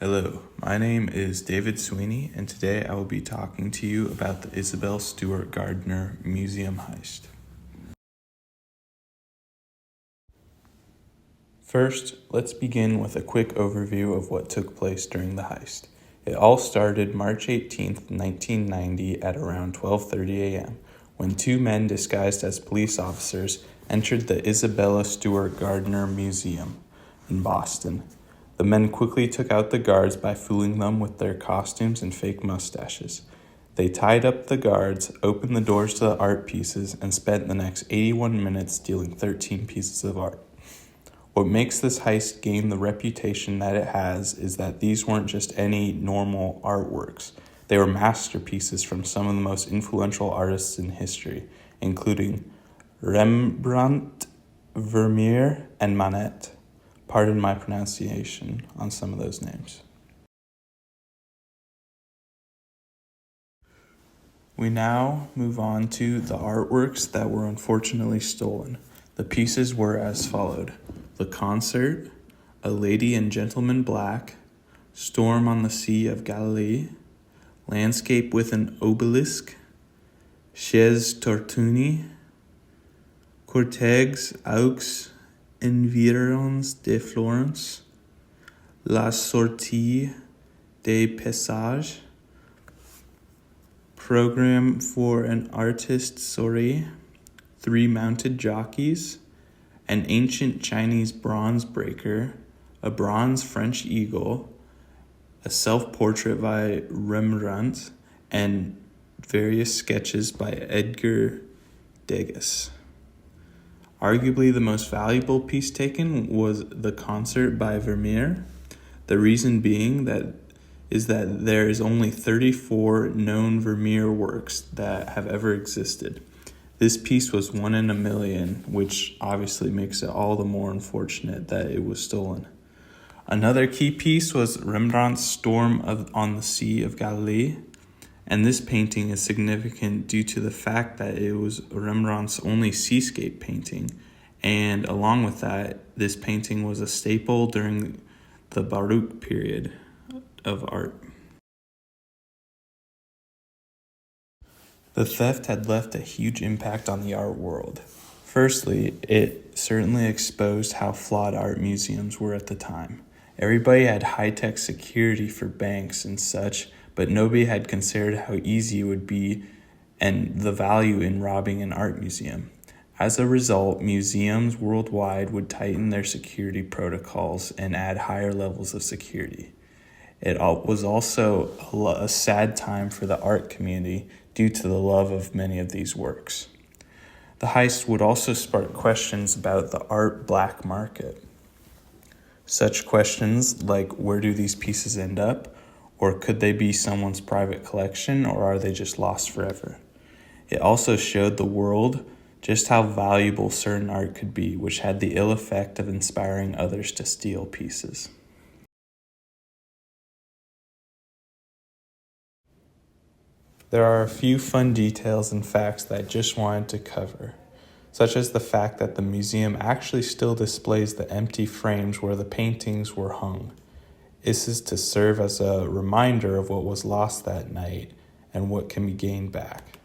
Hello, my name is David Sweeney, and today I will be talking to you about the Isabel Stewart Gardner Museum heist. First, let's begin with a quick overview of what took place during the heist. It all started March 18th, 1990 at around 12:30 a.m. when two men disguised as police officers entered the Isabella Stewart Gardner Museum in Boston. The men quickly took out the guards by fooling them with their costumes and fake mustaches. They tied up the guards, opened the doors to the art pieces, and spent the next 81 minutes stealing 13 pieces of art. What makes this heist gain the reputation that it has is that these weren't just any normal artworks. They were masterpieces from some of the most influential artists in history, including Rembrandt, Vermeer, and Manet. Pardon my pronunciation on some of those names. We now move on to the artworks that were unfortunately stolen. The pieces were as followed: The Concert, A Lady and Gentleman Black, Storm on the Sea of Galilee, Landscape with an Obelisk, Chez Tortuni, Cortex aux Environs de Florence, La Sortie des Paysages, Program for an Artist Soirée, Three Mounted Jockeys, an ancient Chinese bronze breaker, a bronze French eagle, a self-portrait by Rembrandt, and various sketches by Edgar Degas. Arguably the most valuable piece taken was The Concert by Vermeer. The reason being that there is only 34 known Vermeer works that have ever existed. This piece was 1 in a million, which obviously makes it all the more unfortunate that it was stolen. Another key piece was Rembrandt's Storm on the Sea of Galilee, and this painting is significant due to the fact that it was Rembrandt's only seascape painting, and along with that, this painting was a staple during the Baroque period of art. The theft had left a huge impact on the art world. Firstly, it certainly exposed how flawed art museums were at the time. Everybody had high-tech security for banks and such, but nobody had considered how easy it would be and the value in robbing an art museum. As a result, museums worldwide would tighten their security protocols and add higher levels of security. It was also a sad time for the art community due to the love of many of these works. The heist would also spark questions about the art black market. Such questions like, where do these pieces end up? Or could they be someone's private collection, or are they just lost forever? It also showed the world just how valuable certain art could be, which had the ill effect of inspiring others to steal pieces. There are a few fun details and facts that I just wanted to cover, such as the fact that the museum actually still displays the empty frames where the paintings were hung. This is to serve as a reminder of what was lost that night and what can be gained back.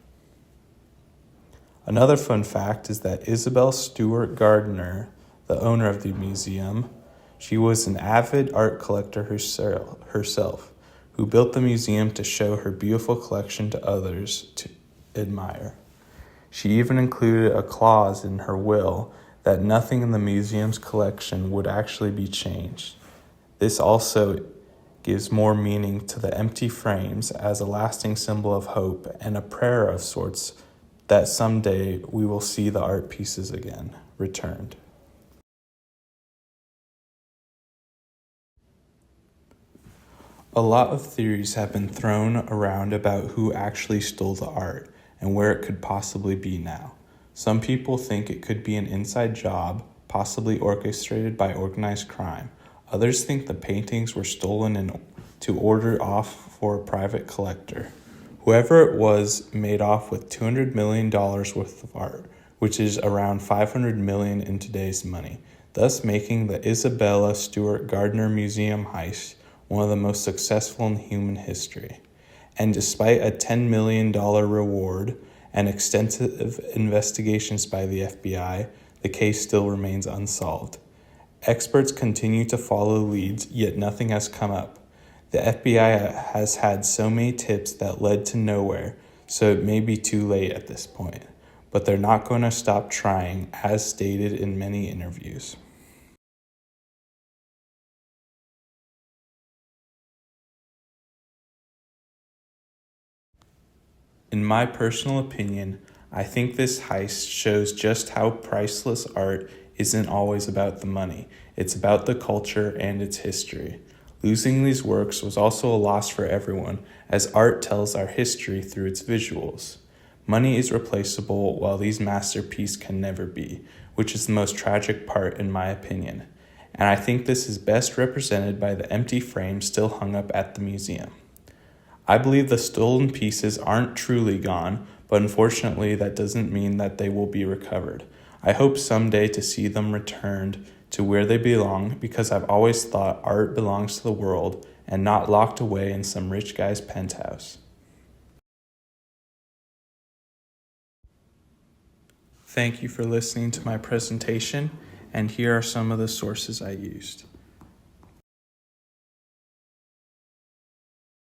Another fun fact is that Isabel Stewart Gardner, the owner of the museum, she was an avid art collector herself, who built the museum to show her beautiful collection to others to admire. She even included a clause in her will that nothing in the museum's collection would actually be changed. This also gives more meaning to the empty frames as a lasting symbol of hope and a prayer of sorts that someday we will see the art pieces again returned. A lot of theories have been thrown around about who actually stole the art and where it could possibly be now. Some people think it could be an inside job, possibly orchestrated by organized crime. Others think the paintings were stolen to order off for a private collector. Whoever it was made off with $200 million worth of art, which is around $500 million in today's money, thus making the Isabella Stewart Gardner Museum heist one of the most successful in human history. And despite a $10 million reward and extensive investigations by the FBI, the case still remains unsolved. Experts continue to follow leads, yet nothing has come up. The FBI has had so many tips that led to nowhere, so it may be too late at this point. But they're not going to stop trying, as stated in many interviews. In my personal opinion, I think this heist shows just how priceless art isn't always about the money. It's about the culture and its history. Losing these works was also a loss for everyone, as art tells our history through its visuals. Money is replaceable, while these masterpieces can never be, which is the most tragic part in my opinion. And I think this is best represented by the empty frame still hung up at the museum. I believe the stolen pieces aren't truly gone, but unfortunately that doesn't mean that they will be recovered. I hope someday to see them returned to where they belong, because I've always thought art belongs to the world and not locked away in some rich guy's penthouse. Thank you for listening to my presentation, and here are some of the sources I used.